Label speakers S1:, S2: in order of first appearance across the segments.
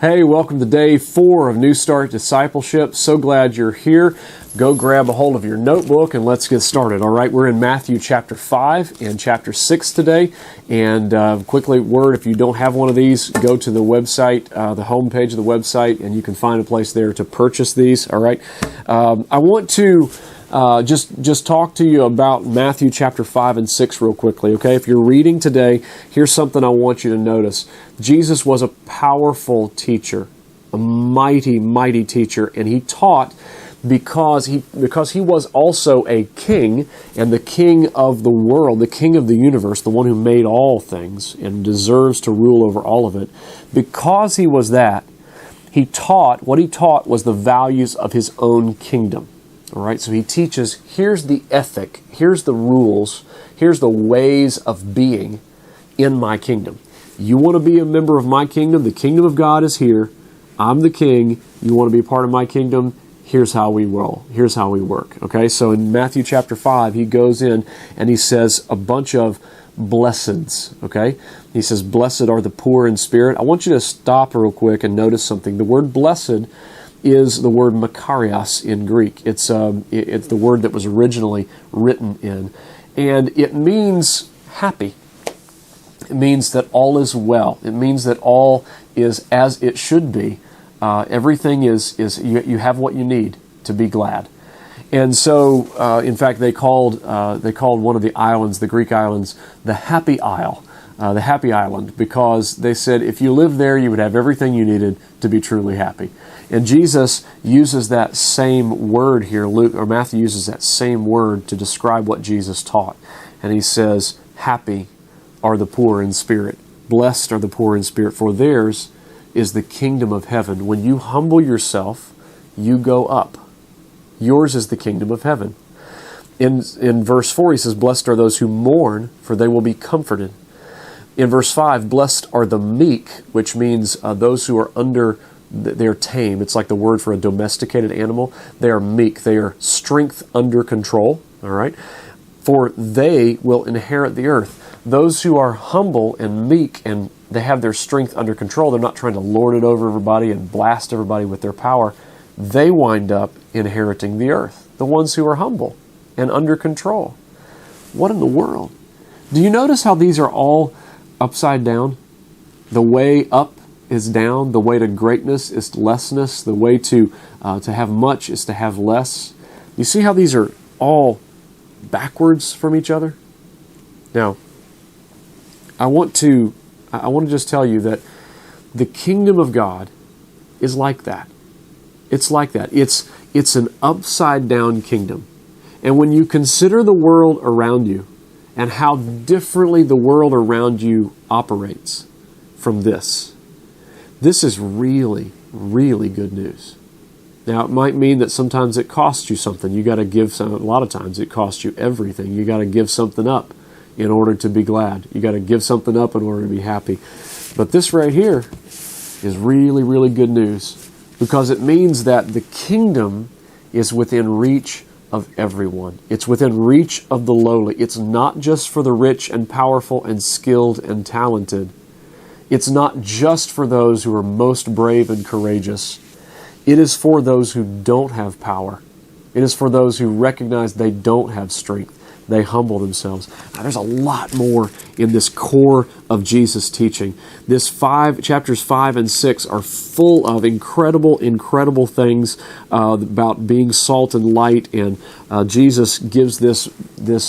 S1: Hey, welcome to day 4 of New Start Discipleship. So glad you're here. Go grab a hold of your notebook and let's get started. All right, we're in Matthew chapter 5 and chapter 6 today. And quickly, word, if you don't have one of these, go to the website, the homepage of the website, and you can find a place there to purchase these. All right, I want to just talk to you about Matthew chapter 5 and 6 real quickly, okay? If you're reading today, here's something I want you to notice. Jesus was a powerful teacher, a mighty, mighty teacher, and he taught because he was also a king, and the king of the world, the king of the universe, the one who made all things and deserves to rule over all of it. Because he was that, what he taught was the values of his own kingdom. All right, so he teaches, here's the ethic, here's the rules, here's the ways of being in my kingdom. You want to be a member of my kingdom? The kingdom of God is here. I'm the king. You want to be part of my kingdom? Here's how we roll. Here's how we work. Okay, so in Matthew chapter 5, he goes in and he says a bunch of blessings. Okay, he says, blessed are the poor in spirit. I want you to stop real quick and notice something. The word blessed is the word makarios in Greek. It's the word that was originally written in. And it means happy. It means that all is well. It means that all is as it should be. Everything is you have what you need to be glad. And so, in fact, they called one of the islands, the Greek islands, the Happy Isle. The Happy Island, because they said if you lived there, you would have everything you needed to be truly happy. And Jesus uses that same word here. Matthew uses that same word to describe what Jesus taught. And he says, happy are the poor in spirit. Blessed are the poor in spirit, for theirs is the kingdom of heaven. When you humble yourself, you go up. Yours is the kingdom of heaven. In verse 4, he says, blessed are those who mourn, for they will be comforted. In verse 5, blessed are the meek, which means those who are they're tame. It's like the word for a domesticated animal. They are meek. They are strength under control. All right? For they will inherit the earth. Those who are humble and meek and they have their strength under control, they're not trying to lord it over everybody and blast everybody with their power. They wind up inheriting the earth. The ones who are humble and under control. What in the world? Do you notice how these are all upside down? The way up is down. The way to greatness is lessness. The way to have much is to have less. You see how these are all backwards from each other? Now, I want to just tell you that the kingdom of God is like that. It's like that. It's an upside down kingdom. And when you consider the world around you, and how differently the world around you operates from this. This is really, really good news. Now, it might mean that sometimes it costs you something. You got to give some. A lot of times it costs you everything. You got to give something up in order to be glad. You got to give something up in order to be happy. But this right here is really, really good news because it means that the kingdom is within reach of everyone. It's within reach of the lowly. It's not just for the rich and powerful and skilled and talented. It's not just for those who are most brave and courageous. It is for those who don't have power. It is for those who recognize they don't have strength. They humble themselves. Now, there's a lot more in this core of Jesus' teaching. Chapters 5 and 6 are full of incredible, incredible things about being salt and light. And Jesus gives this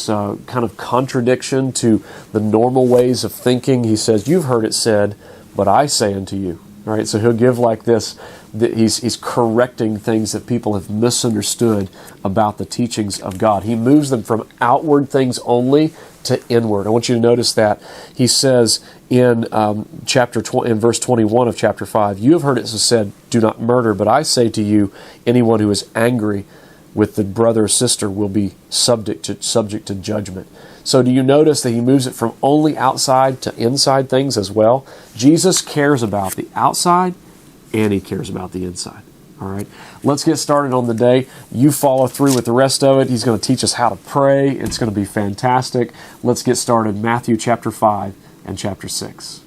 S1: kind of contradiction to the normal ways of thinking. He says, "You've heard it said, but I say unto you." All right, so he'll give like this. He's correcting things that people have misunderstood about the teachings of God. He moves them from outward things only to inward. I want you to notice that. He says in verse 21 of chapter 5, "You have heard it said, do not murder, but I say to you, anyone who is angry with the brother or sister will be subject to judgment." So do you notice that he moves it from only outside to inside things as well? Jesus cares about the outside and he cares about the inside. All right, let's get started on the day. You follow through with the rest of it. He's going to teach us how to pray. It's going to be fantastic. Let's get started. Matthew chapter 5 and chapter 6.